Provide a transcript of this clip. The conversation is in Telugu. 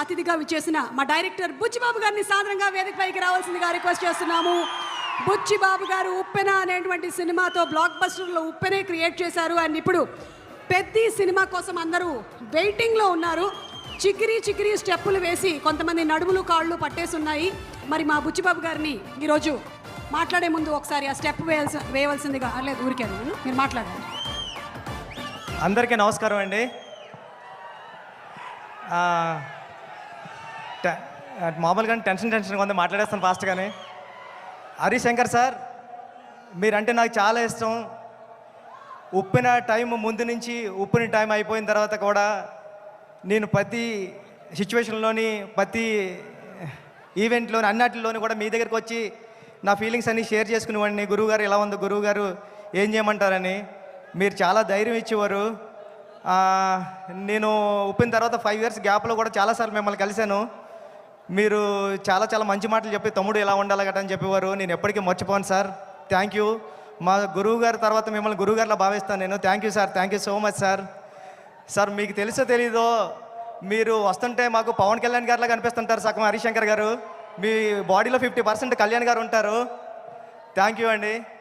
అతిథిగా విచ్చేసిన మా డైరెక్టర్ బుచ్చిబాబు గారిని సాధారణంగా వేదికపైకి రావాల్సిందిగా రిక్వెస్ట్ చేస్తున్నాము. బుచ్చిబాబు గారు ఉప్పెన అనేటువంటి సినిమాతో బ్లాక్ బస్టర్లో ఉప్పెనే క్రియేట్ చేశారు. అండ్ ఇప్పుడు పెద్ద సినిమా కోసం అందరూ వెయిటింగ్లో ఉన్నారు. చికిరి చికిరి స్టెప్పులు వేసి కొంతమంది నడుములు కాళ్ళు పట్టేసి ఉన్నాయి. మరి మా బుచ్చిబాబు గారిని ఈరోజు మాట్లాడే ముందు ఒకసారి ఆ స్టెప్ వేయవలసిందిగా. లేదు ఊరికే మీరు మాట్లాడండి. అందరికీ నమస్కారం అండి. మామూలుగా టెన్షన్గా ఉంది, మాట్లాడేస్తాను ఫాస్ట్గానే. హరిశంకర్ సార్, మీరంటే నాకు చాలా ఇష్టం. ఉప్పిన టైం ముందు నుంచి ఉప్పిన టైం అయిపోయిన తర్వాత కూడా నేను ప్రతి సిచ్యువేషన్లోని ప్రతి ఈవెంట్లోని అన్నిటిలోని కూడా మీ దగ్గరికి వచ్చి నా ఫీలింగ్స్ అన్నీ షేర్ చేసుకునేవాడిని. గురువుగారు ఎలా ఉంది, గురువుగారు ఏం చేయమంటారని మీరు చాలా ధైర్యం ఇచ్చేవారు. నేను ఉప్పిన తర్వాత 5 years గ్యాప్లో కూడా చాలాసార్లు మిమ్మల్ని కలిశాను. మీరు చాలా చాలా మంచి మాటలు చెప్పి తమ్ముడు ఎలా ఉండాలి గట్రా అని చెప్పేవారు. నేను ఎప్పటికీ మర్చిపోను సార్. Thank you. మా గురువు గారి తర్వాత మిమ్మల్ని గురువుగారిలా భావిస్తాను నేను. Thank you sir, thank you so much sir. Sir మీకు తెలుసో తెలీదో, మీరు వస్తుంటే మాకు పవన్ కళ్యాణ్ గారిలా కనిపిస్తుంటారు సగం హరిశంకర్ గారు. మీ బాడీలో 50% కళ్యాణ్ గారు ఉంటారు. థ్యాంక్ యూ అండి.